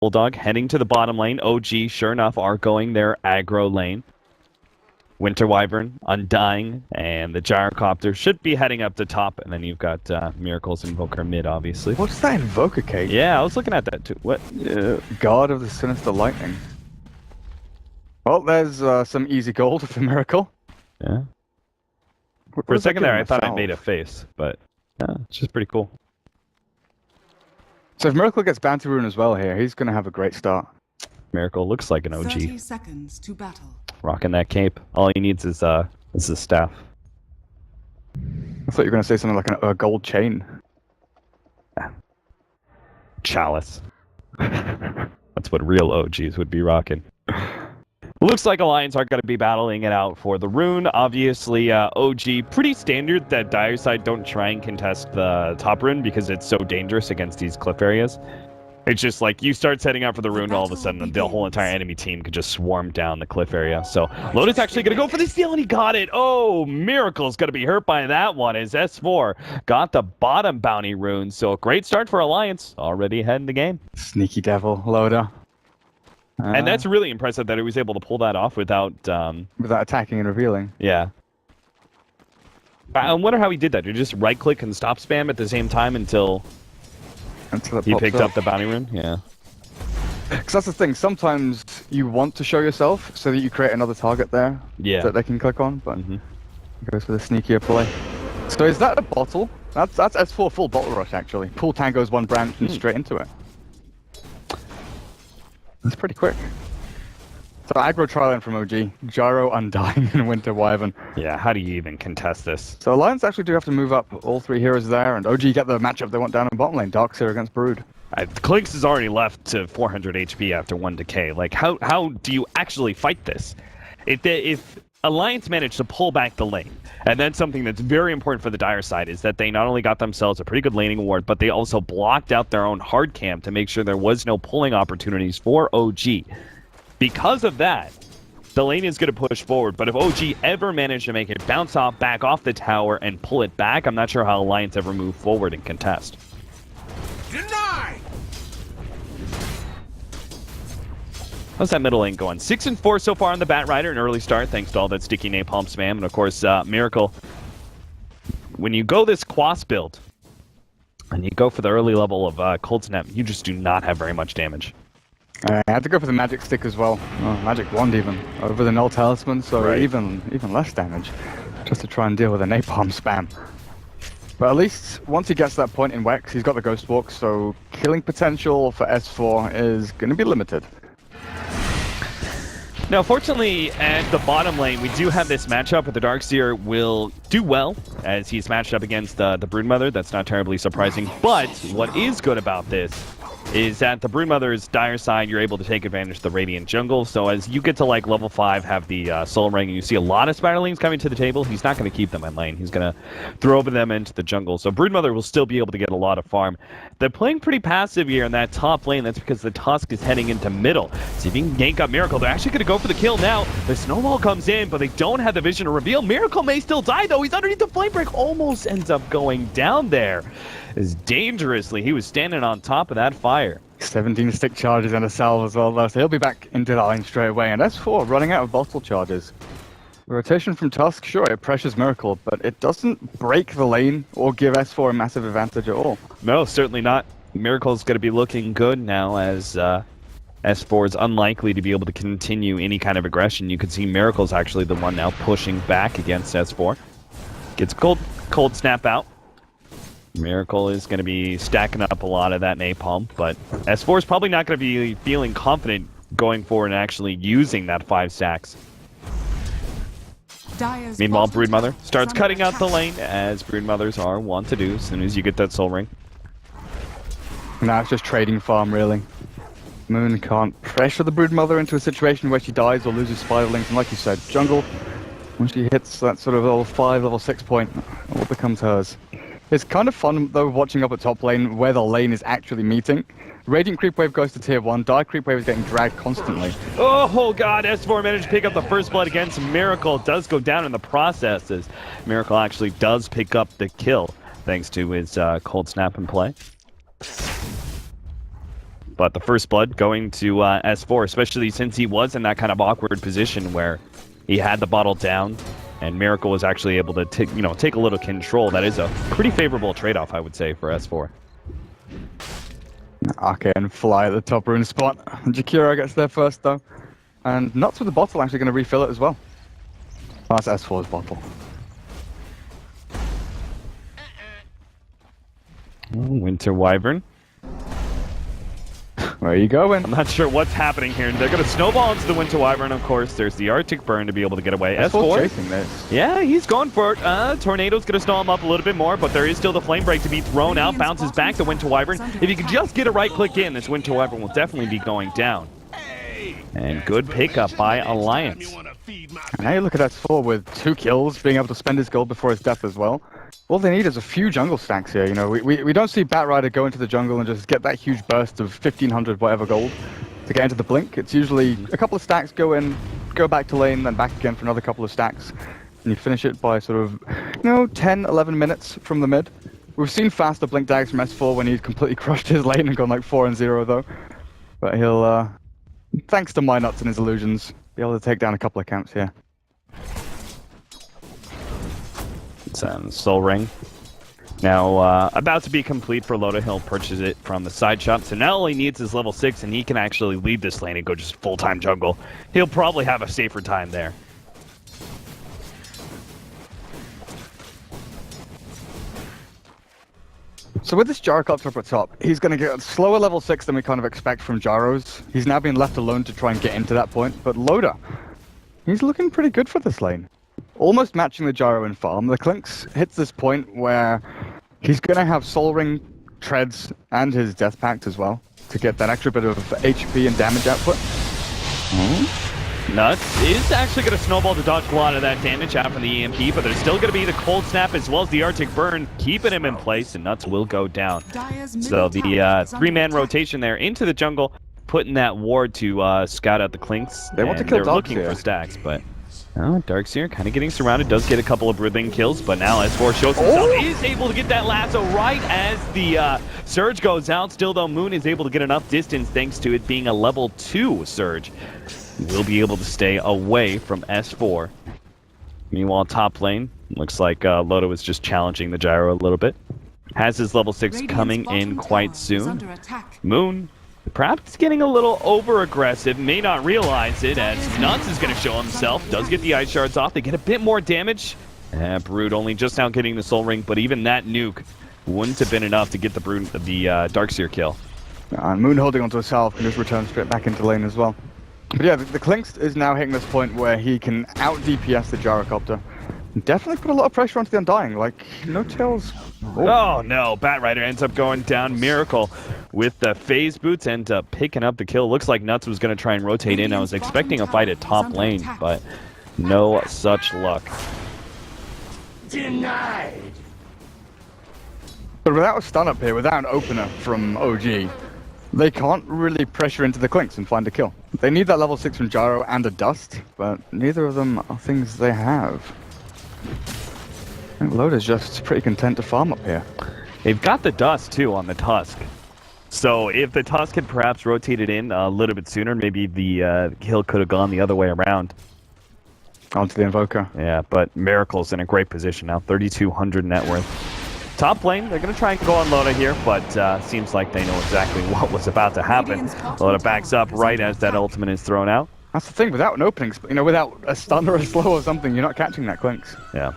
Bulldog heading to the bottom lane. OG, sure enough, are going their aggro lane. Winter Wyvern, Undying, and the Gyrocopter should be heading up the top, and then you've got Miracle's Invoker mid, obviously. What's that Invoker, Kate? Yeah, I was looking at that too. What? God of the Sinister Lightning. Well, there's some easy gold for Miracle. Yeah. For a second there, I thought I made a face, but it's just pretty cool. So if Miracle gets Bounty Rune as well here, he's going to have a great start. Miracle looks like an OG. 30 seconds to battle. Rocking that cape. All he needs is the staff. I thought you were going to say something like a gold chain. Chalice. That's what real OGs would be rocking. Looks like Alliance are going to be battling it out for the rune. Obviously, OG, pretty standard that Dire side don't try and contest the top rune because it's so dangerous against these cliff areas. It's just like you start setting out for the rune, all of a sudden the whole entire enemy team could just swarm down the cliff area. So Lotus actually going to go for the steal, and he got it. Oh, Miracle's going to be hurt by that one as S4 got the bottom bounty rune. So a great start for Alliance, already ahead in the game. Sneaky devil, Loda. And that's really impressive that he was able to pull that off without attacking and revealing. Yeah. I wonder how he did that. Did he just right-click and stop spam at the same time until he picked up the bounty rune? Yeah. Because that's the thing. Sometimes you want to show yourself so that you create another target there that they can click on, but he goes for the sneakier play. So is that a bottle? That's S4 full bottle rush, actually. Pull Tango's one branch and straight into it. That's pretty quick. So aggro trial in from OG, Gyro, Undying, and Winter Wyvern. Yeah, how do you even contest this? So Alliance actually do have to move up all three heroes there, and OG get the matchup they want down in bottom lane. Darkseer against Brood. Clinks is already left to 400 HP after 1 decay. Like, how do you actually fight this? If Alliance managed to pull back the lane, and then something that's very important for the Dire side is that they not only got themselves a pretty good laning ward, but they also blocked out their own hard camp to make sure there was no pulling opportunities for OG. Because of that, the lane is going to push forward, but if OG ever managed to make it bounce off back off the tower and pull it back, I'm not sure how Alliance ever move forward and contest. Deny! How's that middle lane going? 6-4 so far on the Bat Rider, an early start thanks to all that sticky napalm spam, and of course Miracle. When you go this Quas build, and you go for the early level of Cold Snap, you just do not have very much damage. I had to go for the magic stick as well, magic wand even, over the null talisman, so even less damage, just to try and deal with the napalm spam. But at least once he gets to that point in Wex, he's got the Ghost Walk, so killing potential for S4 is going to be limited. Now, fortunately, at the bottom lane, we do have this matchup where the Darkseer will do well as he's matched up against the Broodmother. That's not terribly surprising. But what is good about this is that the Broodmother's Dire side, you're able to take advantage of the Radiant jungle. So as you get to like level 5, have the Soul Ring, and you see a lot of Spiderlings coming to the table, he's not going to keep them in lane. He's going to throw them into the jungle. So Broodmother will still be able to get a lot of farm. They're playing pretty passive here in that top lane. That's because the Tusk is heading into middle. See if he can gank up Miracle. They're actually going to go for the kill now. The Snowball comes in, but they don't have the vision to reveal. Miracle may still die, though. He's underneath the flame break. Almost ends up going down there. As dangerously, he was standing on top of that fire. 17 stick charges and a salve as well, though, so he'll be back into the line straight away. And S4 running out of bottle charges. The rotation from Tusk, sure, it pressures Miracle, but it doesn't break the lane or give S4 a massive advantage at all. No, certainly not. Miracle's going to be looking good now as S4 is unlikely to be able to continue any kind of aggression. You can see Miracle's actually the one now pushing back against S4. Gets cold snap out. Miracle is going to be stacking up a lot of that napalm, but S4 is probably not going to be feeling confident going forward and actually using that 5 stacks. Meanwhile, Broodmother starts cutting out the lane, as Broodmothers are wont to do as soon as you get that Soul Ring. Now it's just trading farm, really. Moon can't pressure the Broodmother into a situation where she dies or loses Spiderlings, and like you said, jungle, when she hits that sort of level 5, level 6 point, all becomes hers. It's kind of fun, though, watching up at top lane where the lane is actually meeting. Radiant Creep Wave goes to tier 1, Dire Creep Wave is getting dragged constantly. Oh god, S4 managed to pick up the first blood against Miracle. Does go down in the process as Miracle actually does pick up the kill, thanks to his cold snap and play. But the first blood going to S4, especially since he was in that kind of awkward position where he had the bottle down, and Miracle was actually able to take a little control. That is a pretty favorable trade-off, I would say, for S4. Okay, and fly at the top rune spot. Jakiro gets there first, though. And Nuts with the bottle actually going to refill it as well. Oh, that's S4's bottle. Winter Wyvern. Where are you going? I'm not sure what's happening here. They're going to snowball into the Winter Wyvern, of course. There's the Arctic Burn to be able to get away. S4 chasing this. Yeah, he's going for it. Tornado's going to snow him up a little bit more, but there is still the Flame Break to be thrown out. Bounces back the Winter Wyvern. If you can just get a right click in, this Winter Wyvern will definitely be going down. And good pickup by Alliance. And now you look at S4 with 2 kills, being able to spend his gold before his death as well. All they need is a few jungle stacks here. You know, we don't see Batrider go into the jungle and just get that huge burst of 1500 whatever gold to get into the blink. It's usually a couple of stacks, go in, go back to lane, then back again for another couple of stacks. And you finish it by sort of, 10, 11 minutes from the mid. We've seen faster blink dags from S4 when he's completely crushed his lane and gone like 4-0 though. But he'll, thanks to my nuts and his illusions, be able to take down a couple of camps here. Soul Ring. Now, about to be complete for Loda. He'll purchase it from the side shop. So now all he needs is level 6, and he can actually leave this lane and go just full-time jungle. He'll probably have a safer time there. So with this Gyrocopter up at top, he's going to get slower level 6 than we kind of expect from Gyros. He's now being left alone to try and get into that point. But Loda, he's looking pretty good for this lane. Almost matching the Gyro in farm. The Clinks hits this point where he's going to have Soul Ring, Treads, and his Death Pact as well to get that extra bit of HP and damage output. Nuts is actually going to snowball to dodge a lot of that damage out from the EMP, but there's still going to be the Cold Snap as well as the Arctic Burn, keeping him in place, and Nuts will go down. So the 3-man rotation there into the jungle, putting that ward to scout out the Clinks. They want to kill They're looking for stacks, but... Oh, Darkseer kind of getting surrounded, does get a couple of breathing kills, but now S4 shows himself, is able to get that lasso right as the Surge goes out. Still though, Moon is able to get enough distance thanks to it being a level 2 Surge. Will be able to stay away from S4. Meanwhile, top lane, looks like Loda was just challenging the Gyro a little bit. Has his level 6 coming in quite soon. Moon perhaps getting a little over-aggressive, may not realize it as Nuts is going to show himself, does get the Ice Shards off, they get a bit more damage. Brood only just now getting the Soul Ring, but even that nuke wouldn't have been enough to get the Darkseer kill. Moon holding onto himself can just return straight back into lane as well. But yeah, the Clinks is now hitting this point where he can out-DPS the Gyrocopter. Definitely put a lot of pressure onto the Undying, like, no tails. Oh no, Batrider ends up going down. Miracle with the phase boots ends up picking up the kill. Looks like Nuts was going to try and rotate in. I was expecting a fight at top lane, but no such luck. Denied. But without a stun up here, without an opener from OG, they can't really pressure into the Clinks and find a kill. They need that level 6 from Gyro and a Dust, but neither of them are things they have. I think Loda's just pretty content to farm up here. They've got the Dust, too, on the Tusk. So if the Tusk had perhaps rotated in a little bit sooner, maybe the kill could have gone the other way around. Onto the Invoker. Yeah, but Miracle's in a great position now. 3,200 net worth. Top lane, they're going to try and go on Loda here, but seems like they know exactly what was about to happen. Loda backs up right as that ultimate is thrown out. That's the thing, without an opening, without a stun or a slow or something, you're not catching that Clinks. Yeah.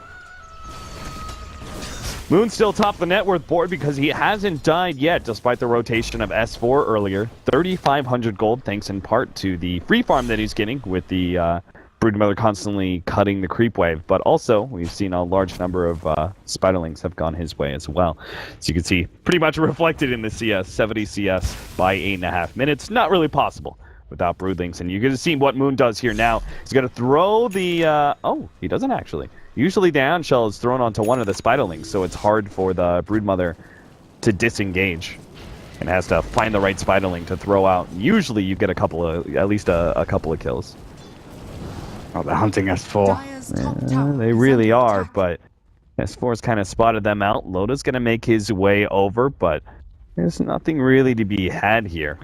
Moon still top the net worth board because he hasn't died yet, despite the rotation of S4 earlier. 3,500 gold, thanks in part to the free farm that he's getting with the Broodmother constantly cutting the creep wave. But also, we've seen a large number of Spiderlings have gone his way as well. So you can see, pretty much reflected in the CS, 70 CS by 8.5 minutes. Not really possible without Broodlings. And you're going to see what Moon does here now. He's going to throw the... oh, he doesn't actually. Usually the Ion Shell is thrown onto one of the Spiderlings, so it's hard for the Broodmother to disengage. And has to find the right Spiderling to throw out. Usually you get at least a couple of kills. Oh, they're hunting S4. Yeah, they really are, but S4's kind of spotted them out. Loda's going to make his way over, but there's nothing really to be had here.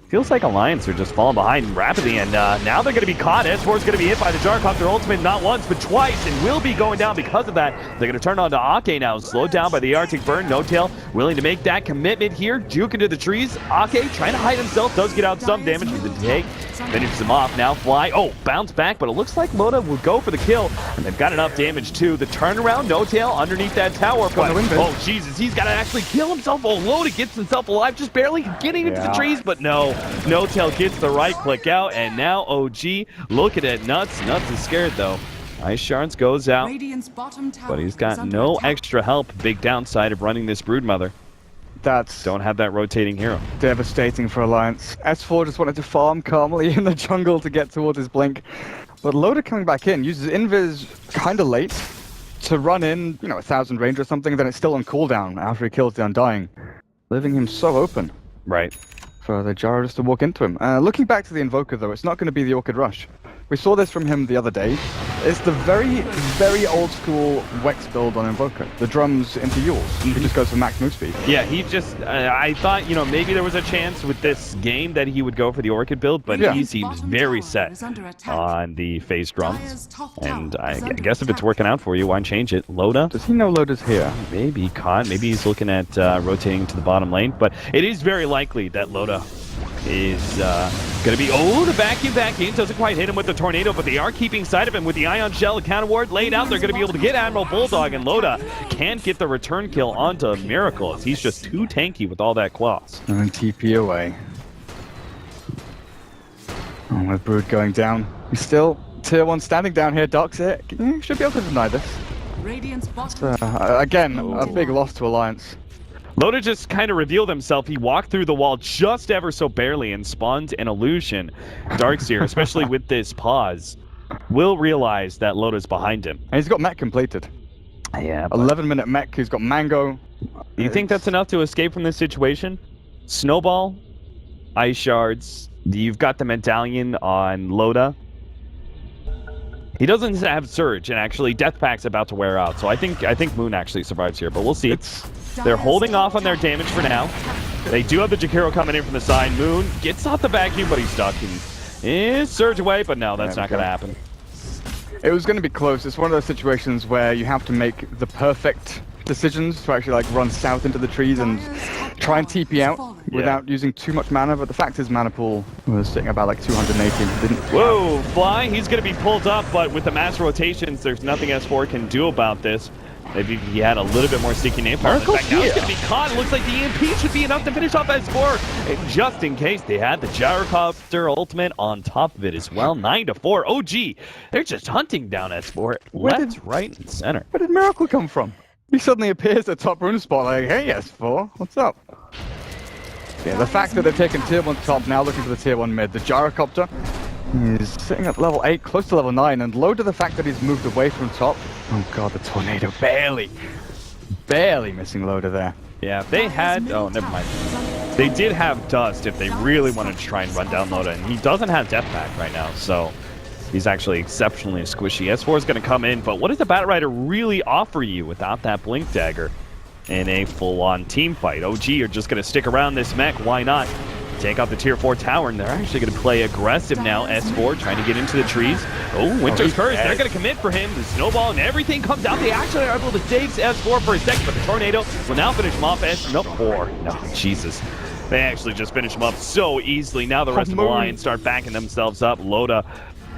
Feels like Alliance are just falling behind rapidly, and now they're going to be caught. S4 is going to be hit by the Gyrocopter ultimate not once, but twice, and will be going down because of that. They're going to turn on to Ake now, slowed down by the Arctic Burn. No Tail willing to make that commitment here. Juke into the trees. Ake trying to hide himself, does get out some damage with the take. Finishes him off now. Fly. Oh, bounce back, but it looks like Loda will go for the kill, and they've got enough damage too. The turnaround, No Tail underneath that tower. But, oh, Jesus, he's got to actually kill himself. Oh, Loda gets himself alive, just barely getting into the trees, but no. No Tail gets the right click out, and now OG looking at Nuts. Nuts is scared though. Ice Shards goes out, but he's got no extra help. Big downside of running this Broodmother. Don't have that rotating hero. Devastating for Alliance. S4 just wanted to farm calmly in the jungle to get towards his blink. But Loda coming back in, uses Invis kind of late to run in, 1,000 range or something, then it's still on cooldown after he kills the Undying. Leaving him so open. Right. For the Gyro just to walk into him. Looking back to the Invoker though, it's not going to be the Orchid Rush. We saw this from him the other day. It's the very, very old school Wex build on Invoker. The drums into Yules. He just goes for max move speed. Yeah, he just, I thought, maybe there was a chance with this game that he would go for the Orchid build, but he seems very set on the phase drums. And I guess if it's working out for you, why change it? Loda? Does he know Loda's here? Maybe caught. Maybe he's looking at rotating to the bottom lane, but it is very likely that Loda is going to be... Oh, the vacuum back in. Doesn't quite hit him with the tornado, but they are keeping sight of him with the Ion Shell counter ward laid out. They're going to be able to get Admiral Bulldog, and Loda can't get the return kill onto Miracle as he's just too tanky with all that claws. And TP away. Oh, with Brood going down. He's still tier 1 standing down here. Doc's it. Should be able to deny this. Again, a big loss to Alliance. Loda just kind of revealed himself. He walked through the wall just ever so barely and spawned an illusion. Darkseer, especially with this pause, will realize that Loda's behind him. And he's got mech completed. Yeah. 11-minute mech. He's got Mango. You think that's enough to escape from this situation? Snowball, Ice Shards. You've got the Medallion on Loda. He doesn't have Surge, and actually Death Pack's about to wear out. So I think Moon actually survives here, but we'll see. They're holding off on their damage for now. They do have the Jakiro coming in from the side. Moon gets off the vacuum, but he's stuck and is Surge away, but no, that's not going to happen. It was going to be close. It's one of those situations where you have to make the perfect decisions to actually run south into the trees and try and TP out without using too much mana, but the fact is mana pool was sitting about 280. Whoa, Fly, he's going to be pulled up, but with the mass rotations, there's nothing S4 can do about this. Maybe he had a little bit more sticky napalm. In fact, now he's going to be caught. It looks like the EMP should be enough to finish off S4. And just in case, they had the Gyrocopter ultimate on top of it as well. 9-4. OG, they're just hunting down S4 left, right, and center. Where did Miracle come from? He suddenly appears at top rune spot hey S4, what's up? Yeah, the fact that they've taken tier 1 top, now looking for the tier 1 mid. The Gyrocopter is sitting at level 8, close to level 9, and low to the fact that he's moved away from top. Oh god, the tornado barely missing Loda there. Yeah, they had... Oh, never mind. They did have Dust if they really wanted to try and run down Loda, and he doesn't have Death Pack right now, so he's actually exceptionally squishy. S4 is going to come in, but what does the Bat Rider really offer you without that Blink Dagger in a full-on team fight? OG are just going to stick around this mech. Why not? Take out the tier 4 tower, and they're actually going to play aggressive now. S4 trying to get into the trees. Oh, Winter's Curse. They're going to commit for him. The snowball and everything comes out. They actually are able to save S4 for a second, but the tornado will now finish him off. No, Jesus. They actually just finish him up so easily. Now the rest of the Alliance start backing themselves up. Loda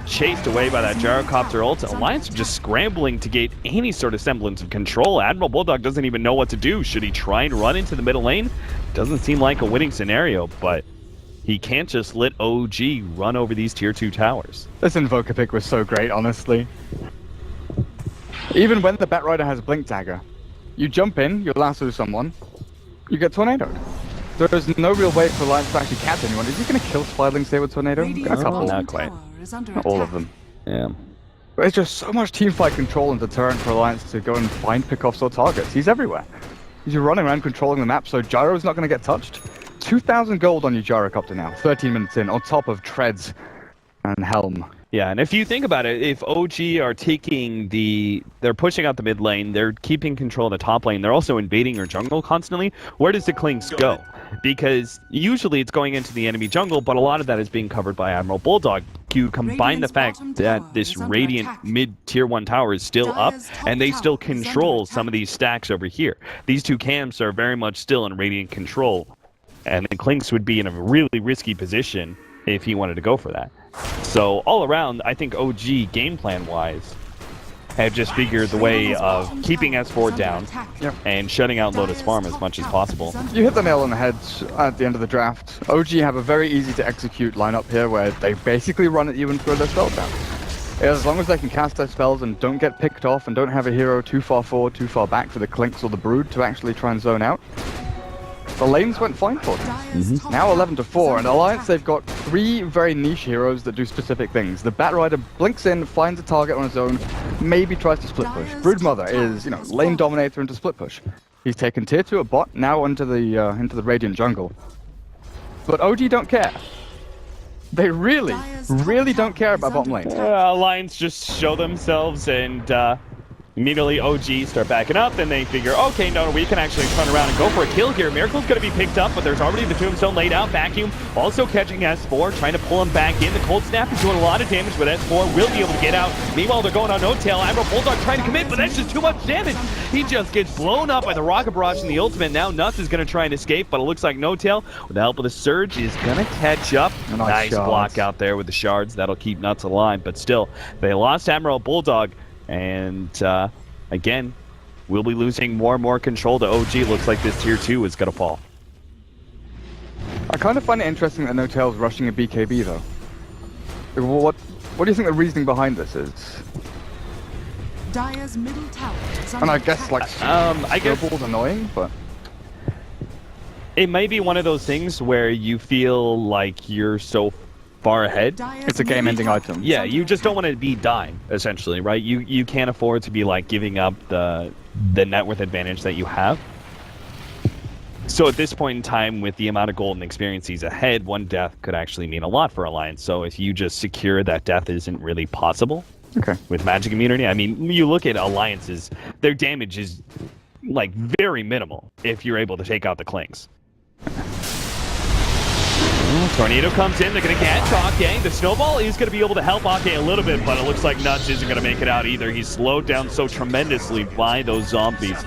chased away by that Gyrocopter ult. Alliance are just scrambling to get any sort of semblance of control. Admiral Bulldog doesn't even know what to do. Should he try and run into the middle lane? Doesn't seem like a winning scenario, but he can't just let OG run over these tier 2 towers. This Invoker pick was so great, honestly. Even when the Bat Rider has Blink Dagger, you jump in, you lasso someone, you get tornadoed. There is no real way for Alliance to actually catch anyone. Is he going to kill Spiderlings here with tornado? A couple. Not quite. Not all of them. Yeah. But it's just so much teamfight control and deterrent for Alliance to go and find pickoffs or targets. He's everywhere. He's running around controlling the map, so Gyro's not going to get touched. 2,000 gold on your Gyrocopter now, 13 minutes in, on top of Treads and Helm. Yeah, and if you think about it, if OG are they're pushing out the mid lane, they're keeping control of the top lane, they're also invading your jungle constantly, where does the Klings go? Because usually it's going into the enemy jungle, but a lot of that is being covered by Admiral Bulldog. You combine the fact that this Radiant mid-tier 1 tower is still up, and they still control some of these stacks over here. These two camps are very much still in Radiant control, and the Klings would be in a really risky position if he wanted to go for that. So all around, I think OG game plan wise have just figured the way of keeping S4 down and shutting out Lotus Farm as much as possible. You hit the nail on the head at the end of the draft. OG have a very easy to execute lineup here where they basically run at you and throw their spells down. As long as they can cast their spells and don't get picked off and don't have a hero too far forward, too far back for the Clinks or the Brood to actually try and zone out, the lanes went fine for them. Now 11-4, and Alliance, they've got 3 very niche heroes that do specific things. The Bat Rider blinks in, finds a target on his own, maybe tries to split push. Broodmother is, lane dominator into split push. He's taken tier 2 at bot, now into the Radiant jungle. But OG don't care. They really don't care about bottom lane. Alliance just show themselves and immediately OG start backing up, then they figure, okay, no, we can actually turn around and go for a kill here. Miracle's going to be picked up, but there's already the Tombstone laid out. Vacuum also catching S4, trying to pull him back in. The Cold Snap is doing a lot of damage, but S4 will be able to get out. Meanwhile, they're going on no tail. Admiral Bulldog trying to commit, but that's just too much damage. He just gets blown up by the Rocket Barrage and the ultimate. Now Nuts is going to try and escape, but it looks like no tail, with the help of the Surge, is going to catch up. Nice block out there with the shards. That'll keep Nuts alive, but still, they lost Admiral Bulldog. And again, we'll be losing more and more control to OG. Looks like this tier 2 is going to fall. I kind of find it interesting that No-Tail's rushing a BKB though. What do you think the reasoning behind this is? Dire's middle tower is And I guess I guess Snowball's annoying, but it may be one of those things where you feel like you're so far ahead. it's a game-ending item. Yeah, you just don't want to be dying, essentially, right? You can't afford to be like giving up the net worth advantage that you have. So at this point in time, with the amount of golden experience he's ahead, 1 death could actually mean a lot for Alliance. So if you just secure that death isn't really possible with magic immunity, I mean, you look at Alliances, their damage is like very minimal if you're able to take out the Klings. Tornado comes in, they're going to catch Ake. The Snowball is going to be able to help Ake a little bit, but it looks like Nuts isn't going to make it out either. He's slowed down so tremendously by those zombies.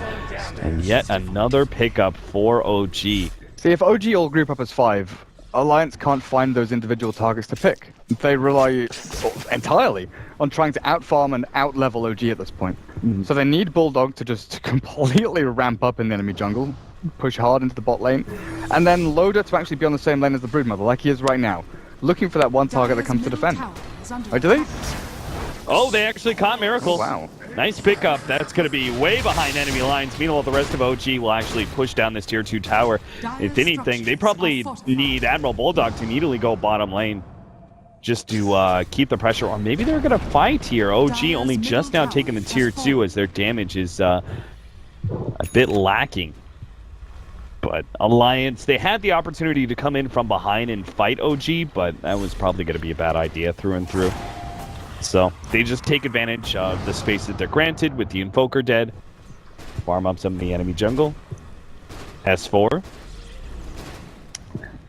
And yet another pickup for OG. See, if OG all group up as 5, Alliance can't find those individual targets to pick. They rely entirely on trying to outfarm and outlevel OG at this point. So they need Bulldog to just completely ramp up in the enemy jungle, push hard into the bot lane, and then Loader to actually be on the same lane as the Broodmother, like he is right now, looking for that one target that comes to defend. Oh, do they? Oh, they actually caught Miracle. Wow. Nice pickup. That's going to be way behind enemy lines. Meanwhile, the rest of OG will actually push down this tier 2 tower. If anything, they probably need Admiral Bulldog to immediately go bottom lane just to keep the pressure on. Maybe they're going to fight here. OG only just now taking the tier 2 as their damage is a bit lacking. But Alliance, they had the opportunity to come in from behind and fight OG, but that was probably going to be a bad idea through and through. So they just take advantage of the space that they're granted with the Invoker dead. Farm up some of the enemy jungle. S4.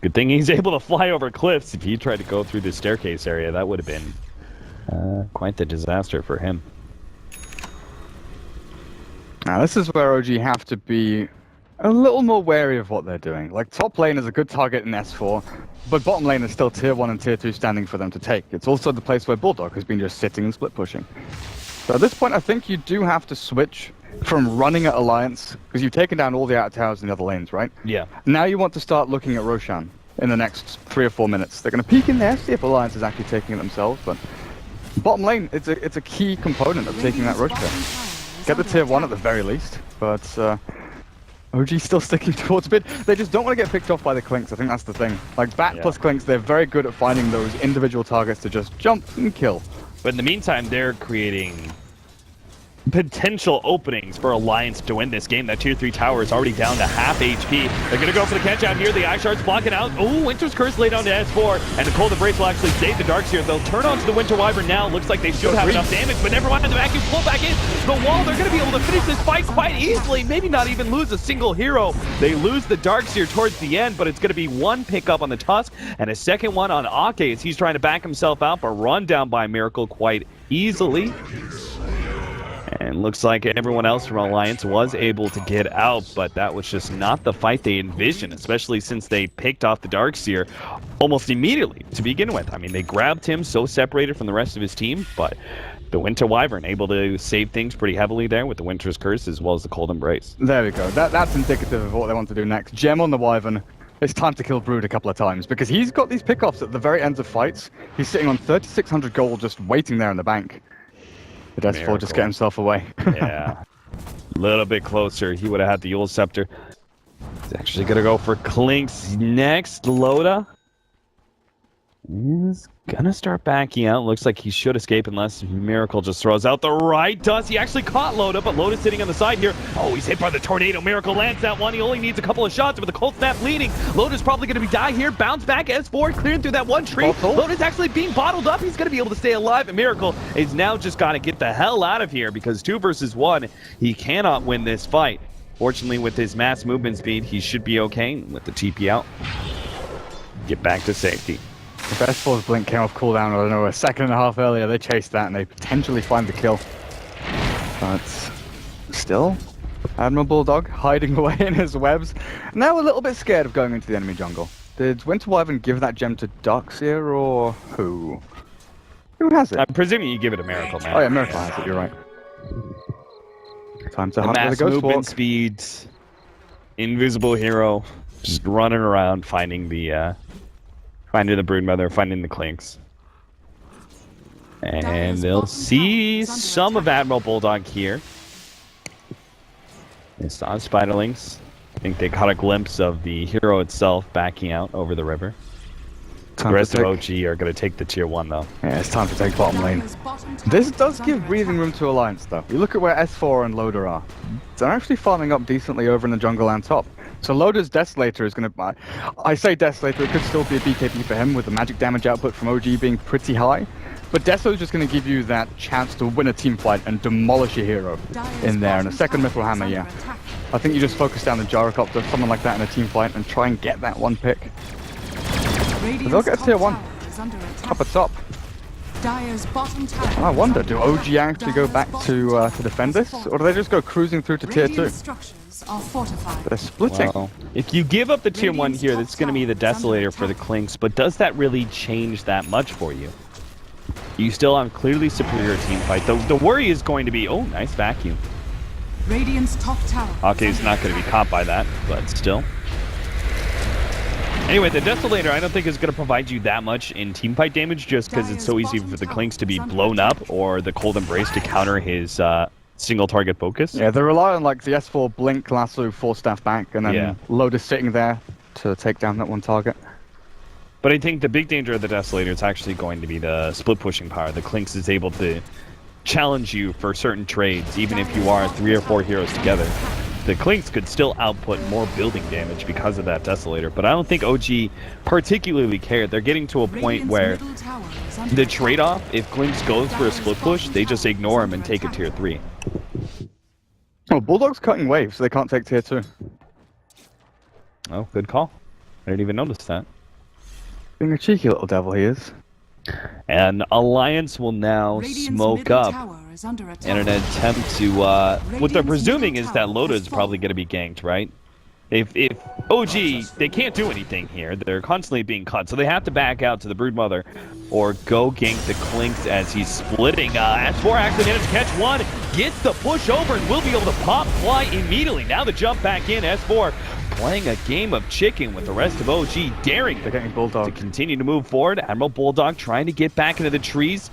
Good thing he's able to fly over cliffs. If he tried to go through the staircase area, that would have been quite the disaster for him. Now this is where OG have to be a little more wary of what they're doing. Like, top lane is a good target in S4, but bottom lane is still tier 1 and tier 2 standing for them to take. It's also the place where Bulldog has been just sitting and split pushing. So at this point, I think you do have to switch from running at Alliance, because you've taken down all the outer towers in the other lanes, right? Yeah. Now you want to start looking at Roshan in the next 3 or 4 minutes. They're going to peek in there, see if Alliance is actually taking it themselves, but bottom lane, it's a key component of taking that Rosh kill. Get the tier 1 at the very least, but OG still sticking towards mid. They just don't want to get picked off by the Clinks. I think that's the thing. Like, Bat plus Clinks, they're very good at finding those individual targets to just jump and kill. But in the meantime, they're creating potential openings for Alliance to win this game. That tier 3 tower is already down to half HP. They're going to go for the catch out here. The Eye Shard's blocking out. Oh, Winter's Curse laid on to S4, and the Cold Embrace will actually save the Darkseer. They'll turn onto the Winter Wyvern now. Looks like they should have enough damage, but never mind. The vacuum pull back in the wall. They're going to be able to finish this fight quite easily. Maybe not even lose a single hero. They lose the Darkseer towards the end, but it's going to be one pickup on the Tusk and a second one on Ake as he's trying to back himself out, but run down by Miracle quite easily. And looks like everyone else from Alliance was able to get out, but that was just not the fight they envisioned, especially since they picked off the Darkseer almost immediately to begin with. I mean, they grabbed him so separated from the rest of his team, but the Winter Wyvern able to save things pretty heavily there with the Winter's Curse as well as the Cold Embrace. There we go. That's indicative of what they want to do next. Gem on the Wyvern. It's time to kill Brood a couple of times because he's got these pickoffs at the very ends of fights. He's sitting on 3,600 gold just waiting there in the bank. But S4 just get himself away. Yeah. A little bit closer. He would have had the Yule Scepter. He's actually going to go for Clinks next. Loda is going to start backing out. Looks like he should escape unless Miracle just throws out the right dust. He actually caught Loda, but Loda's sitting on the side here. Oh, he's hit by the tornado. Miracle lands that one. He only needs a couple of shots with the cold snap leading. Loda's probably going to be die here. Bounce back. S4 clearing through that one tree. Loda's actually being bottled up. He's going to be able to stay alive. And Miracle is now just got to get the hell out of here because 2 versus 1, he cannot win this fight. Fortunately, with his mass movement speed, he should be okay with the TP out. Get back to safety. If S4's blink came off cooldown, I don't know, a second and a half earlier, they chased that and they potentially find the kill. But still, Admiral Bulldog hiding away in his webs. Now a little bit scared of going into the enemy jungle. Did Winter Wyvern give that gem to Darkseer or who? Who has it? I'm presuming you give it a Miracle, man. Oh yeah, Miracle has it, you're right. Time to the hunt mass with a ghost movement walk. speed, invisible hero, just running around finding the Broodmother, finding the Clinks. And they'll see some of Admiral Bulldog here. They saw Spiderlings. I think they caught a glimpse of the hero itself backing out over the river. The rest of OG are going to take the tier 1 though. Yeah, it's time to take bottom lane. This does give breathing room to Alliance though. You look at where S4 and Loda are. They're actually farming up decently over in the jungle and top. So Loda's Desolator is going to... I say Desolator, it could still be a BKB for him with the magic damage output from OG being pretty high. But Desolator's just going to give you that chance to win a team fight and demolish a hero in there. And a second Mithril Hammer, yeah. I think you just focus down the Gyrocopter, someone like that in a team fight and try and get that one pick. They'll get tier 1. Up at top. I wonder, do OG actually go back to defend this? Or do they just go cruising through to tier 2? They're splitting. Well, if you give up the tier 1 here, that's going to be the Desolator for the Clinks, but does that really change that much for you? You still have clearly superior team fight. The worry is going to be, oh, nice vacuum. Radiant's top tower. Okay, he's not going to be caught by that, but still. Anyway, the Desolator I don't think is going to provide you that much in teamfight damage just because it's so easy for the Clinks to be blown up or the Cold Embrace to counter his single target focus. Yeah, they rely on like the S4 blink, lasso, 4 staff back, and then Loda's sitting there to take down that one target. But I think the big danger of the Desolator is actually going to be the split pushing power. The Clinks is able to challenge you for certain trades, even if you are 3 or 4 heroes together. The Clinks could still output more building damage because of that Desolator, but I don't think OG particularly cared. They're getting to a point where the trade-off, if Clinks goes for a split push, they just ignore him and take a tier 3. Oh, Bulldog's cutting waves, so they can't take tier 2. Oh, good call. I didn't even notice that. Being a cheeky little devil he is. And Alliance will now smoke up in an attempt to, what they're presuming is that Loda is probably going to be ganked, right? If OG, they can't do anything here. They're constantly being cut, so they have to back out to the Broodmother or go gank the Clinks as he's splitting. S4 actually managed to catch one, gets the push over, and will be able to pop fly immediately. Now the jump back in, S4 playing a game of chicken with the rest of OG, daring to continue to move forward. Admiral Bulldog trying to get back into the trees.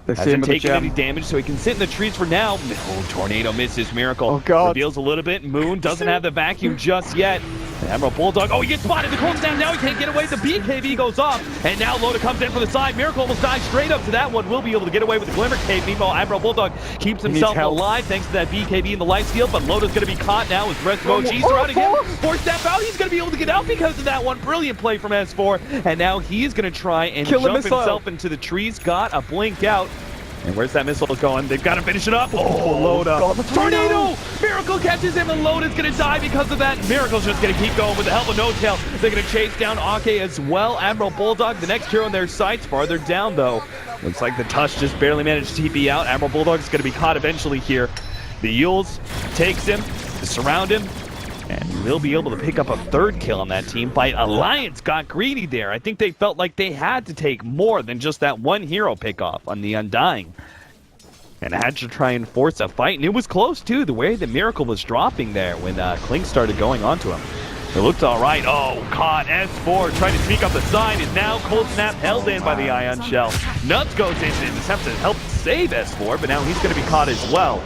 Hasn't taken any damage, so he can sit in the trees for now. Oh, Tornado misses. Miracle reveals a little bit. Moon doesn't have the vacuum just yet. Admiral Bulldog, oh, he gets spotted, the cold snap, now he can't get away, the BKB goes off, and now Loda comes in from the side, Miracle almost dies straight up to that one, will be able to get away with the Glimmer Cape, meanwhile Admiral Bulldog keeps himself alive thanks to that BKB and the light steal, but Loda's going to be caught now with the rest of OG surrounding him, force snap out, he's going to be able to get out because of that one, brilliant play from S4, and now he's going to try and jump himself into the trees, got a blink out. And where's that missile going? They've got to finish it up. Oh, Loda. God, tornado! Miracle catches him, and Loda's going to die because of that. Miracle's just going to keep going with the help of No Tail. They're going to chase down Ake as well. Admiral Bulldog, the next hero in their sights, farther down, though. Looks like the Tush just barely managed to TP out. Admiral Bulldog's going to be caught eventually here. The Yules takes him, surround him, and we'll be able to pick up a third kill on that team. But Alliance got greedy there. I think they felt like they had to take more than just that one hero pickoff on the Undying. And had to try and force a fight. And it was close, too, the way the Miracle was dropping there when Klink started going onto him. It looked all right. Oh, caught. S4 trying to sneak up the side. Is now Cold Snap held in by the Ion Shell. Nuts goes in to intercept to help save S4, but now he's going to be caught as well.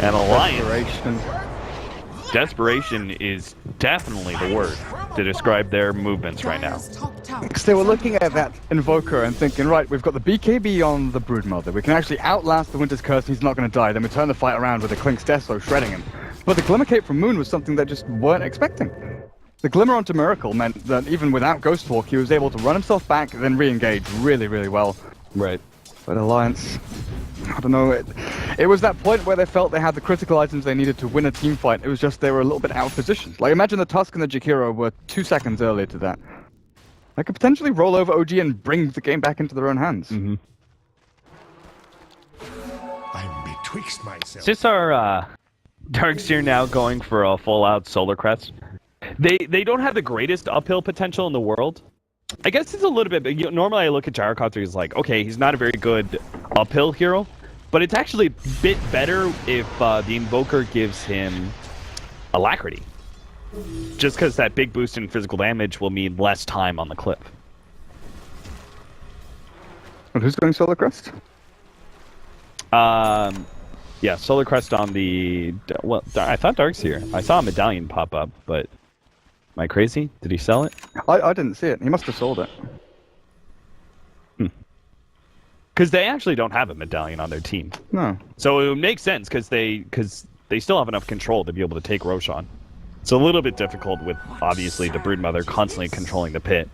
And Alliance... Desperation is definitely the word to describe their movements right now. Because they were looking at that Invoker and thinking, right, we've got the BKB on the Broodmother. We can actually outlast the Winter's Curse and he's not going to die. Then we turn the fight around with the Klink's Deso shredding him. But the Glimmer Cape from Moon was something they just weren't expecting. The Glimmer onto Miracle meant that even without Ghost Walk, he was able to run himself back and then re-engage really, really well. Right. But Alliance... I don't know, it was that point where they felt they had the critical items they needed to win a team fight. It was just they were a little bit out of position. Like, imagine the Tusk and the Jakiro were 2 seconds earlier to that. They could potentially roll over OG and bring the game back into their own hands. Mm-hmm. I'm betwixt myself. Is this our Darkseer now going for a full-out Solar Crest? They don't have the greatest uphill potential in the world. I guess it's a little bit, but normally I look at Gyrocopter as like, okay, he's not a very good uphill hero, but it's actually a bit better if the Invoker gives him Alacrity. Just because that big boost in physical damage will mean less time on the cliff. And who's going Solar Crest? Yeah, Solar Crest on the... Well, I thought Darkseer. I saw a medallion pop up, but... Am I crazy? Did he sell it? I didn't see it. He must have sold it. Because they actually don't have a medallion on their team. No. So it would make sense because they still have enough control to be able to take Roshan. It's a little bit difficult with, obviously, the Broodmother constantly controlling the pit.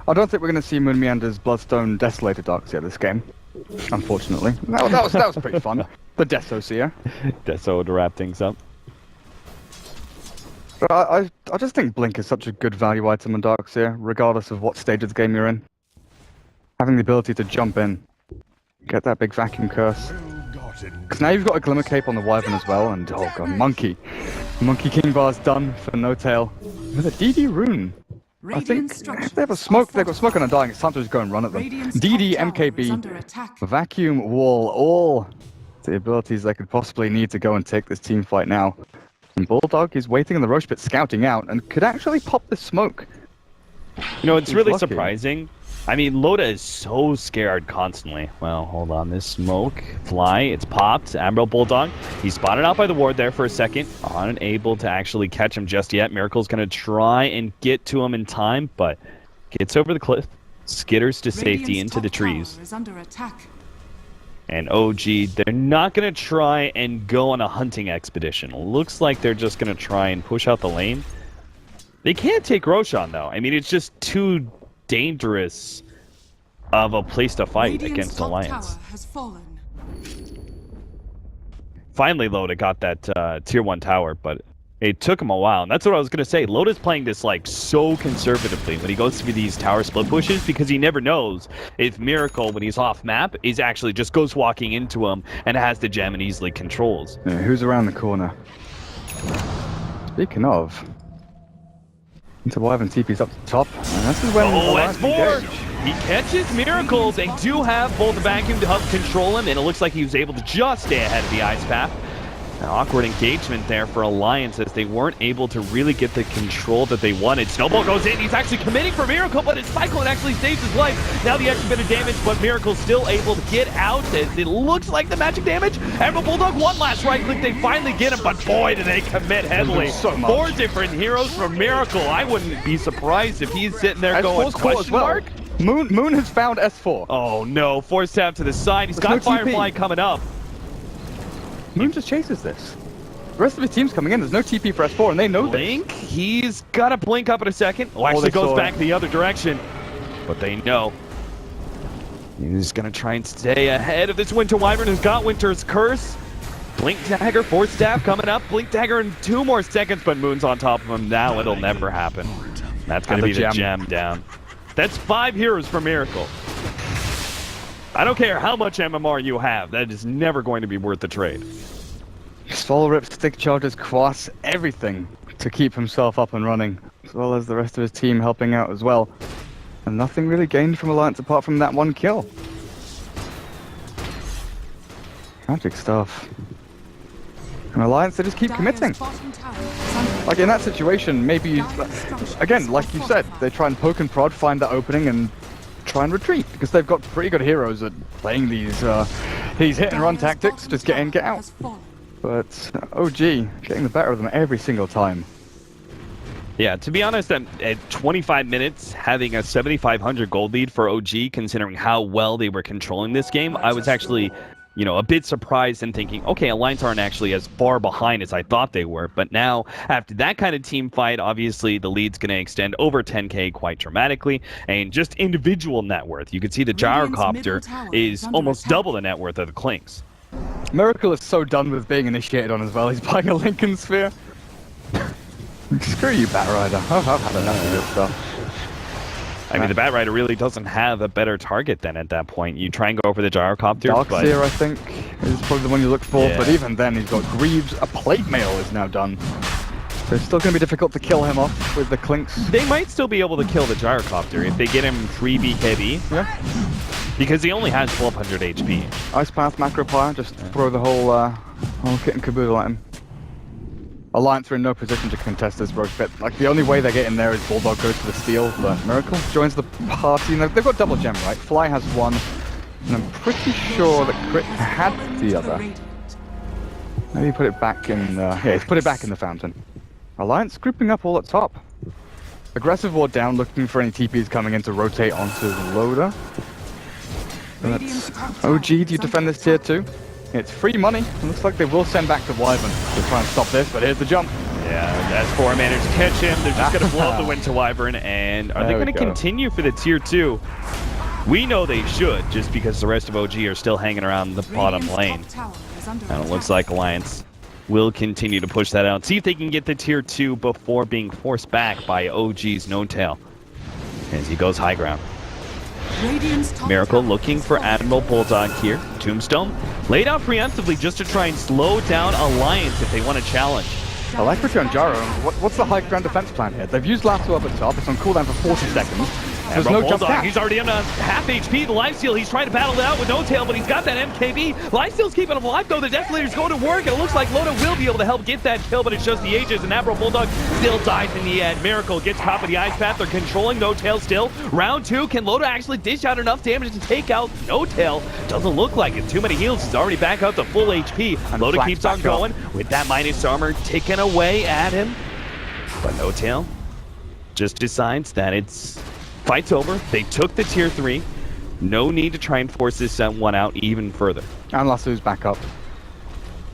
I don't think we're going to see Moon Meander's Bloodstone Desolator Darkseer this game. Unfortunately. That was pretty fun. The Desoseer. Deso to wrap things up. But I just think Blink is such a good value item in Darkseer, regardless of what stage of the game you're in. Having the ability to jump in, get that big vacuum curse. Because now you've got a Glimmer Cape on the Wyvern as well, and oh god, Monkey. Monkey King Bar's done for No Tail. With a DD rune. I think if they have a smoke, they've got smoke on Undying, it's time to just go and run at them. DD, MKB, Vacuum, Wall, all the abilities they could possibly need to go and take this team fight now. And Bulldog is waiting in the Roche pit, scouting out, and could actually pop the smoke. You know, it's really surprising. I mean, Loda is so scared constantly. Well, hold on. This smoke, fly, it's popped. Admiral Bulldog, he's spotted out by the ward there for a second. Unable to actually catch him just yet. Miracle's going to try and get to him in time, but gets over the cliff, skitters to safety into the trees. Is under attack. And OG, they're not going to try and go on a hunting expedition. Looks like they're just going to try and push out the lane. They can't take Roshan, though. I mean, it's just too dangerous of a place to fight against Alliance. Has fallen. Finally, Loda got that tier 1 tower, but it took him a while. And that's what I was going to say. Loda's playing this like so conservatively when he goes through these tower split pushes because he never knows if Miracle, when he's off map, is actually just goes walking into him and has the gem and easily controls. Yeah, who's around the corner? Speaking of... Into Wyvern TP's up the top. And this is when S4! He catches Miracle. They do have both the vacuum to help control him, and it looks like he was able to just stay ahead of the ice path. An awkward engagement there for Alliance as they weren't able to really get the control that they wanted. Snowball goes in. He's actually committing for Miracle, but his Cyclone actually saves his life. Now the extra bit of damage, but Miracle's still able to get out as it looks like the magic damage. Emerald Bulldog, one last right click. They finally get him, but boy, do they commit heavily. So much. 4 different heroes for Miracle. I wouldn't be surprised if he's sitting there going, S4's caught as question well. mark? Moon has found S4. Oh no, forced out to the side. He's got There's no TP. Firefly coming up. Moon just chases this. The rest of his team's coming in. There's no TP for S4, and they know Blink, he's got to blink up in a second. Oh, they actually goes saw back it. the other direction. But they know. He's going to try and stay ahead of this Winter Wyvern who's got Winter's Curse. Blink Dagger, Force Staff coming up. Blink Dagger in 2 more seconds, but Moon's on top of him now. It'll never happen. That's going to be the gem down. That's 5 heroes for Miracle. I don't care how much MMR you have. That is never going to be worth the trade. Soul Rip, Stick Charges, Quas, everything to keep himself up and running, as well as the rest of his team helping out as well. And nothing really gained from Alliance apart from that 1 kill. Tragic stuff. And Alliance, they just keep committing. Like in that situation, maybe, again, like you said, they try and poke and prod, find that opening, and try and retreat, because they've got pretty good heroes at playing these hit and run tactics, just get in, get out. But OG getting the better of them every single time. Yeah, to be honest, at 25 minutes, having a 7,500 gold lead for OG, considering how well they were controlling this game, I was actually, a bit surprised and thinking, okay, Alliance aren't actually as far behind as I thought they were. But now, after that kind of team fight, obviously the lead's going to extend over 10k quite dramatically. And just individual net worth, you can see the Gyrocopter is almost double the net worth of the Clinks. Miracle is so done with being initiated on as well. He's buying a Lincoln Sphere. Screw you, Bat Rider. I've had enough of this stuff. I mean, the Bat Rider really doesn't have a better target than at that point. You try and go for the Gyrocopter, but... Darkseer, I think, is probably the one you look for, Yeah. but even then he's got Greaves. A Plate Mail is now done. So it's still going to be difficult to kill him off with the Clinks. They might still be able to kill the Gyrocopter if they get him 3 BKB. Yeah. Because he only has 1200 HP. Ice Path, Macro Fire, just throw the whole kit and caboodle at him. Alliance are in no position to contest this rogue bit. Like, the only way they get in there is Bulldog goes for the steal, but Miracle joins the party. And they've got double gem, right? Fly has 1, and I'm pretty sure that Crit had the other. Maybe put it back in, he's put it back in the fountain. Alliance grouping up all at top. Aggressive ward down, looking for any TPs coming in to rotate onto the loader. OG, do you defend this tier 2? It's free money. It looks like they will send back the Wyvern to try and stop this, but here's the jump. Yeah, as 4 managed to catch him, they're just going to blow up the Winter Wyvern, and are they going to continue for the tier 2? We know they should, just because the rest of OG are still hanging around the bottom lane. And it looks like Alliance will continue to push that out. See if they can get the tier 2 before being forced back by OG's No-Tail. As he goes high ground. Miracle looking for Admiral Bulldog here. Tombstone laid out preemptively just to try and slow down Alliance if they want to challenge. I like Richard and Jaro. What's the high ground defense plan here? They've used Lasso up at top. It's on cooldown for 40 seconds. There's no jump Bulldog, back. he's already on half HP. The lifesteal, he's trying to battle it out with No-Tail, but he's got that MKB. Lifesteal's keeping him alive, though. The Desolator's going to work, and it looks like Loda will be able to help get that kill, but it's just the Aegis, and Admiral Bulldog still dies in the end. Miracle gets caught by the Ice Path. They're controlling No-Tail still. Round 2, can Loda actually dish out enough damage to take out No-Tail? Doesn't look like it. Too many heals. He's already back out to full HP. And Loda keeps on going with that minus armor ticking away at him. But No-Tail just decides that it's... Fight's over. They took the tier 3. No need to try and force this one out even further. And Lasso's back up.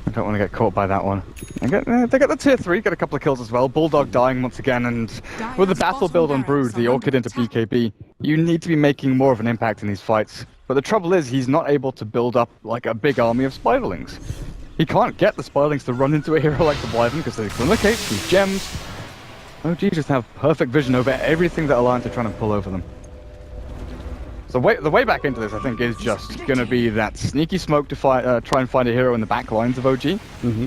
I don't want to get caught by that one. They get the tier 3, get a couple of kills as well. Bulldog dying once again, and with the battle build on Brood, the Orchid into BKB, you need to be making more of an impact in these fights. But the trouble is, he's not able to build up like a big army of Spiderlings. He can't get the Spiderlings to run into a hero like the Wyvern because they communicate through gems. OG just have perfect vision over everything that Alliance are trying to pull over them. So the way back into this, I think, is just going to be that sneaky smoke to try and find a hero in the back lines of OG. Mm-hmm.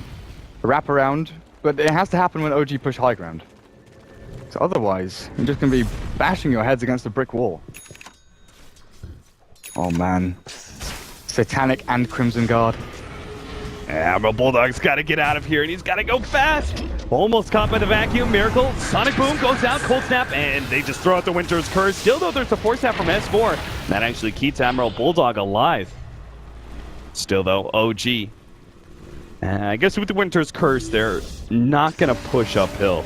Wrap around, but it has to happen when OG push high ground. So otherwise, you're just going to be bashing your heads against a brick wall. Oh man. Satanic and Crimson Guard. Admiral Bulldog's got to get out of here, and he's got to go fast. Almost caught by the vacuum. Miracle. Sonic Boom goes out. Cold Snap, and they just throw out the Winter's Curse. Still, though, there's a Force Snap from S4. That actually keeps Admiral Bulldog alive. Still, though, OG. I guess with the Winter's Curse, they're not going to push uphill.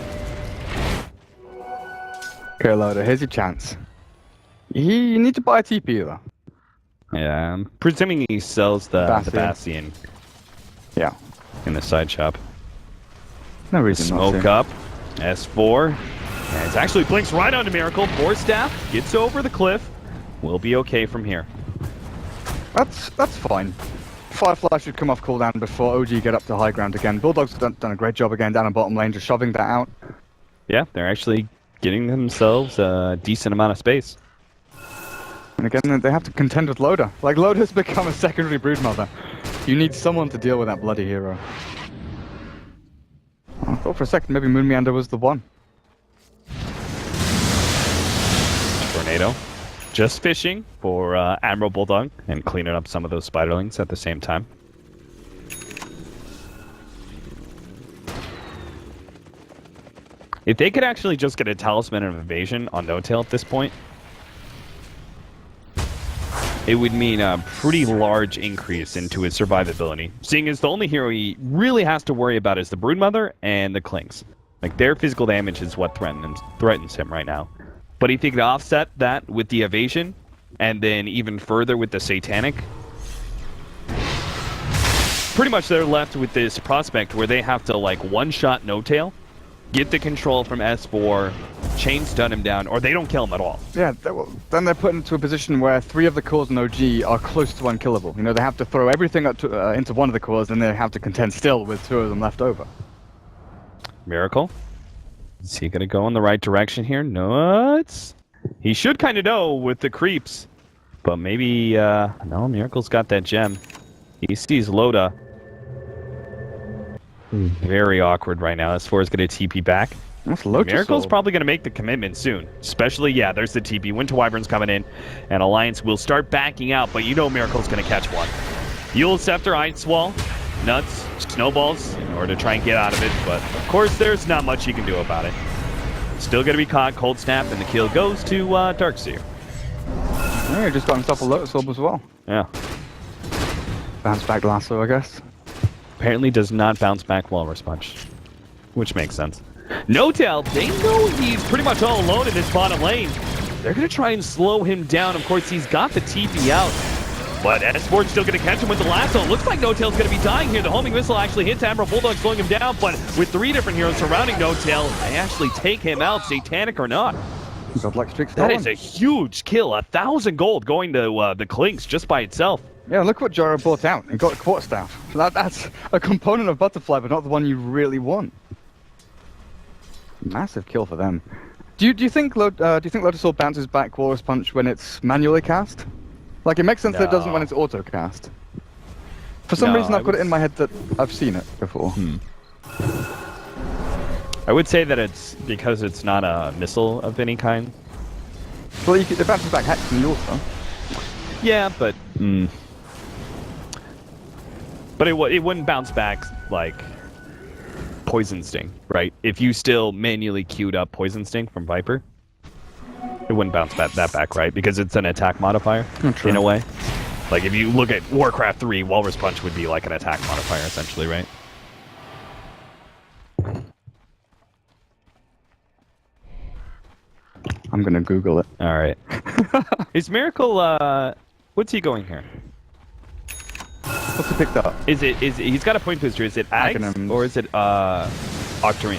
Okay, Loda, here's your chance. You need to buy a TP, though. Yeah, I'm presuming he sells the Bastion. Yeah. In the side shop. No reason not Smoke to. up. S4. And it actually blinks right onto Miracle. Force Staff gets over the cliff. We'll be okay from here. That's fine. Firefly should come off cooldown before OG get up to high ground again. Bulldog's done a great job again down in bottom lane, just shoving that out. Yeah, they're actually getting themselves a decent amount of space. And again, they have to contend with Loda. Like, Loda's become a secondary broodmother. You need someone to deal with that bloody hero. I thought for a second maybe Moon Meander was the one. Tornado. Just fishing for Admiral Bulldog and cleaning up some of those spiderlings at the same time. If they could actually just get a Talisman of Evasion on No-Tail at this point, it would mean a pretty large increase into his survivability, seeing as the only hero he really has to worry about is the Broodmother and the Klings. Like, their physical damage is what threatens him right now. But if he could offset that with the Evasion, and then even further with the Satanic, pretty much they're left with this prospect where they have to, like, one-shot No-Tail, get the control from S4, chain stun him down, or they don't kill him at all. Yeah, then they're put into a position where 3 of the cores in OG are close to unkillable. You know, they have to throw everything up to, into one of the cores, and they have to contend still with 2 of them left over. Miracle. Is he going to go in the right direction here? Nuts. He should kind of know with the creeps. But maybe, no, Miracle's got that gem. He sees Loda. Very awkward right now. S4 is going to TP back. That's Lotus Miracle's Soul. probably going to make the commitment soon. Especially, yeah, there's the TP. Winter Wyvern's coming in. And Alliance will start backing out. But you know Miracle's going to catch one. Yule Scepter, Ice Wall. Nuts, snowballs in order to try and get out of it, but of course there's not much you can do about it. Still gonna be caught, Cold Snap, and the kill goes to Darkseer. Yeah, he just got himself a Lotus Orb as well. Yeah. Bounce back lasso, I guess. Apparently does not bounce back Walrus Punch, which makes sense. No-Tail, they know he's pretty much all alone in this bottom lane. They're gonna try and slow him down. Of course, he's got the TP out. But S4's still going to catch him with the lasso. Looks like No-Tail's going to be dying here. The homing missile actually hits Admiral Bulldog, slowing him down. But with 3 different heroes surrounding No-Tail, they actually take him out, Satanic or not. Godlike streak That stolen. is a huge kill. 1,000 gold going to the Clinks just by itself. Yeah, look what Jaro brought out. He got a Quarterstaff. That's a component of Butterfly, but not the one you really want. Massive kill for them. Do you think Lotus Orb bounces back Walrus Punch when it's manually cast? Like, it makes sense that it doesn't when it's auto-cast. For some reason, I've got it in my head that I've seen it before. I would say that it's because it's not a missile of any kind. Well, it bounces back Hex and yours, though. Yeah, but... But it wouldn't bounce back, like, Poison Sting, right? If you still manually queued up Poison Sting from Viper, it wouldn't bounce that back, right? Because it's an attack modifier, in a way. Like, if you look at Warcraft 3, Walrus Punch would be like an attack modifier, essentially, right? I'm gonna Google it. All right. Is Miracle, what's he going here? What's he picked up? He's got a point booster. Is it Ags Aghanims. or is it Octarine?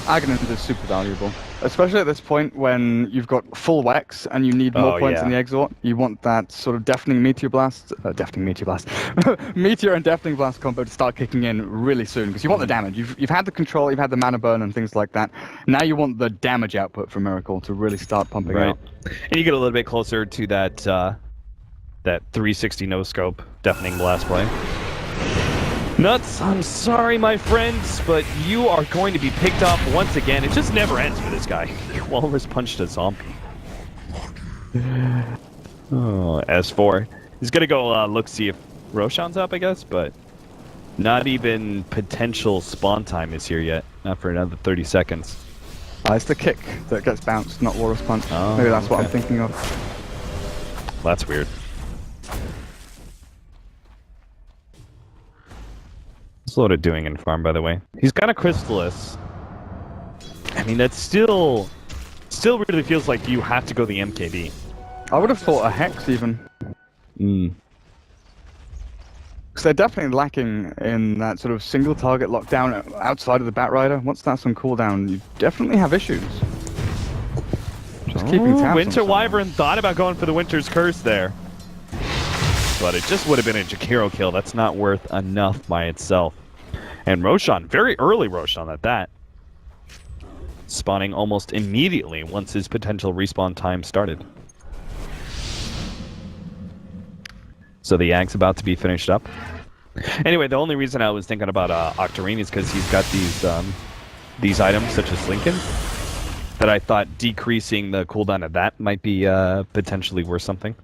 Aghanims is super valuable. Especially at this point when you've got full Wex and you need more points in the Exort. You want that sort of Deafening Meteor Blast, Meteor and Deafening Blast combo to start kicking in really soon, because you want the damage. You've had the control, you've had the mana burn and things like that. Now you want the damage output from Miracle to really start pumping out. And you get a little bit closer to that that 360 no scope Deafening Blast play. Nuts, I'm sorry, my friends, but you are going to be picked off once again. It just never ends for this guy. Walrus punched a zombie. Oh, S4. He's gonna go look, see if Roshan's up, I guess, but Not even potential spawn time is here yet. Not for another 30 seconds. It's the kick that gets bounced, not Walrus Punch. Oh, Maybe that's what I'm okay. thinking of. That's weird. What's Loda doing in farm, by the way? He's got a Crystallis. I mean, that's still really feels like you have to go the MKB. I would have thought a Hex even. Because they're definitely lacking in that sort of single target lockdown outside of the Batrider. Once that's on cooldown, you definitely have issues. Just keeping tabs on Winter someone. Wyvern thought about going for the Winter's Curse there. But it just would have been a Jakiro kill. That's not worth enough by itself. And Roshan, very early Roshan at that. Spawning almost immediately once his potential respawn time started. So the Yag's about to be finished up. Anyway, the only reason I was thinking about Octarine is because he's got these items such as Lincoln that I thought decreasing the cooldown of that might be potentially worth something.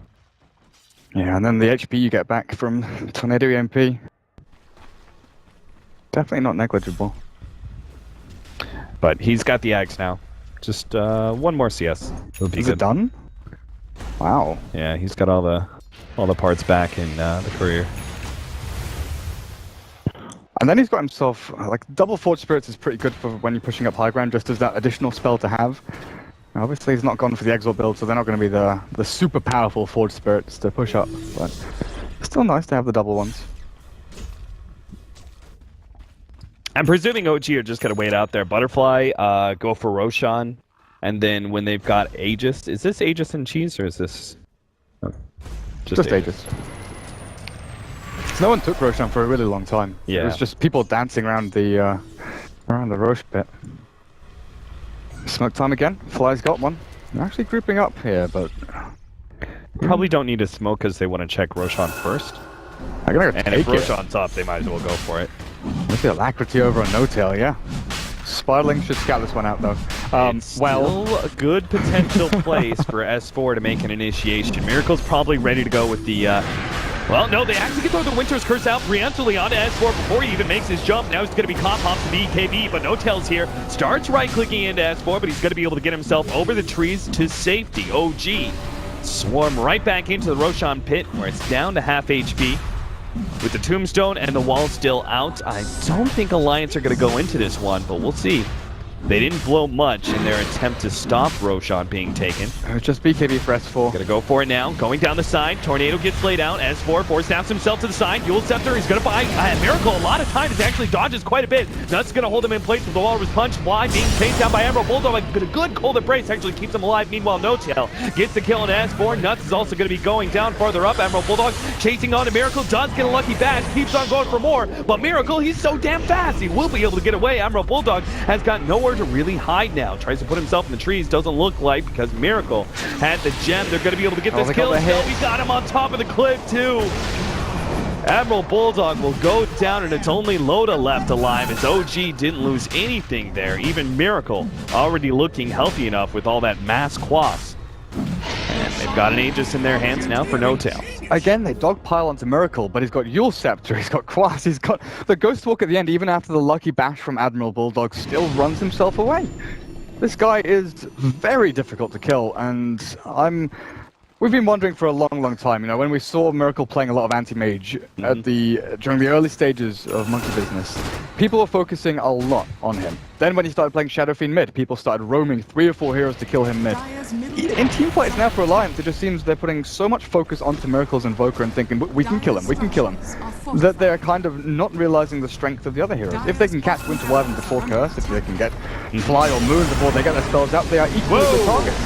Yeah, and then the HP you get back from Tornado EMP. Definitely not negligible. But he's got the Ags now. Just one more CS. It'll be Is good. it done? Wow. Yeah, he's got all the parts back in the career. And then he's got himself, like, double Forge Spirits is pretty good for when you're pushing up high ground, just as that additional spell to have. Obviously, he's not gone for the Exile build, so they're not going to be the super powerful Forge Spirits to push up, but still nice to have the double ones. I'm presuming OG are just going to wait out there. Butterfly, go for Roshan, and then when they've got Aegis, is this Aegis and Cheese, or is this... Oh, Just Aegis. So no one took Roshan for a really long time. Yeah. It was just people dancing around the Roche pit. Smoke time again. Fly's got one. They're actually grouping up here, but... Probably don't need to smoke because they want to check Roshan first. I'm gonna go And take if it. Roshan's up, they might as well go for it. Look at Alacrity over on No-Tail, yeah. Spiderling should scout this one out, though. It's still a good potential place for S4 to make an initiation. Miracle's probably ready to go with the... Well, no, they actually can throw the Winter's Curse out preemptively onto S4 before he even makes his jump. Now he's going to be caught off the BKB, but No-Tail's here. Starts right-clicking into S4, but he's going to be able to get himself over the trees to safety. OG swarm right back into the Roshan pit, where it's down to half HP. With the Tombstone and the wall still out, I don't think Alliance are going to go into this one, but we'll see. They didn't blow much in their attempt to stop Roshan being taken. Just BKB for S4. Gonna go for it now. Going down the side. Tornado gets laid out. S4 snaps himself to the side. Yule Scepter. He's gonna buy Miracle. A lot of times actually dodges quite a bit. Nuts gonna hold him in place with the Walrus Punch. Fly being chased down by Emerald Bulldog. A good cold embrace actually keeps him alive. Meanwhile, No-Tail gets the kill on S4. Nuts is also gonna be going down farther up. Emerald Bulldog chasing on to Miracle. Does get a lucky bash. Keeps on going for more. But Miracle, he's so damn fast. He will be able to get away. Emerald Bulldog has got nowhere to really hide now. Tries to put himself in the trees. Doesn't look like, because Miracle had the gem. They're going to be able to get this kill. No, we got him on top of the cliff too. Emerald Bulldog will go down, and it's only Loda left alive, as OG didn't lose anything there. Even Miracle already looking healthy enough with all that mass quass. And they've got an Aegis in their hands now for No-Tail. Again, they dogpile onto Miracle, but he's got Yule Scepter, he's got Quas, he's got the Ghost Walk at the end, even after the lucky bash from Admiral Bulldog, still runs himself away. This guy is very difficult to kill, and we've been wondering for a long time, you know, when we saw Miracle playing a lot of anti-mage at during the early stages of Monkey Business, people were focusing a lot on him. Then when he started playing Shadow Fiend mid, people started roaming 3 or 4 heroes to kill him mid. In team fights now for Alliance, it just seems they're putting so much focus onto Miracle's Invoker and thinking, we can kill him, that they're kind of not realizing the strength of the other heroes. If they can catch Winter Wyvern before Curse, if they can get Fly or Moon before they get their spells out, they are equally good targets.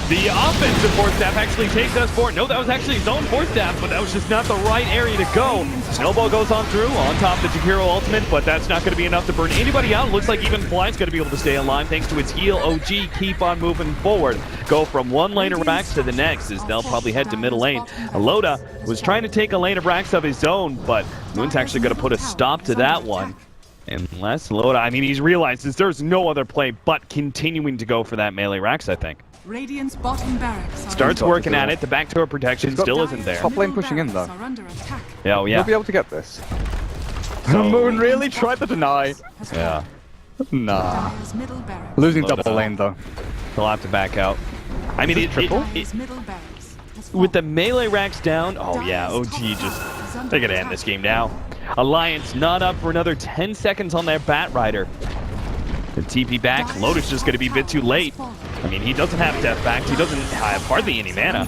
The offensive Force Staff actually takes us for it. No, that was actually his own Force Staff, but that was just not the right area to go. Snowball goes on through, on top of the Jakiro ultimate, but that's not going to be enough to burn anybody out. Looks like even Fly's going to be able to stay alive thanks to its heal. OG keep on moving forward. Go from one lane of Rax to the next, as they'll probably head to middle lane. Loda was trying to take a lane of Rax of his own, but Moon's actually going to put a stop to that one. Unless Loda, I mean, he's realized there's no other play but continuing to go for that melee Rax, I think. Radiant's bottom barracks are Starts working at it. The backdoor protection still isn't there. Top lane pushing in, though. are under attack. Yeah, He'll be able to get this. Moon really tried to deny. Has Yeah. Nah. Dire's middle barracks. Losing But, double lane though. He'll have to back out. I mean, Dire's middle barracks has with the fallen. melee racks down, oh yeah, OG just, they're gonna end this game now. Alliance not up for another 10 seconds on their Bat Rider. The TP back, Lotus just gonna be a bit too late. I mean, he doesn't have Death Back, he doesn't have hardly any mana.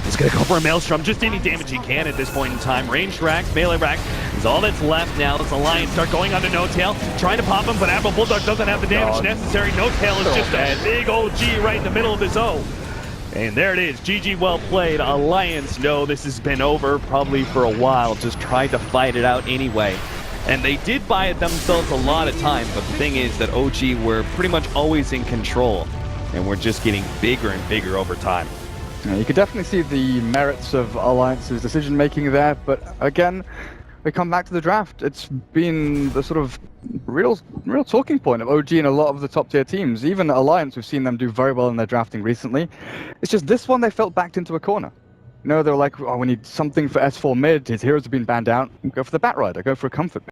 He's gonna go for a Maelstrom, just any damage he can at this point in time. Ranged racks, melee racks is all that's left now. As Alliance start going onto No Tail, trying to pop him, but Admiral Bulldog doesn't have the damage necessary. No Tail is just a big old G right in the middle of his O. And there it is, GG well played. Alliance know this has been over probably for a while, just tried to fight it out anyway. And they did buy it themselves a lot of time, but the thing is that OG were pretty much always in control, and we're just getting bigger and bigger over time. Yeah, you could definitely see the merits of Alliance's decision making there, but again, we come back to the draft. It's been the sort of real talking point of OG and a lot of the top tier teams. Even Alliance, we've seen them do very well in their drafting recently. It's just this one they felt backed into a corner. You know, they were like, oh, we need something for S4 mid. His heroes have been banned out. Go for the Bat Rider. Go for a comfort.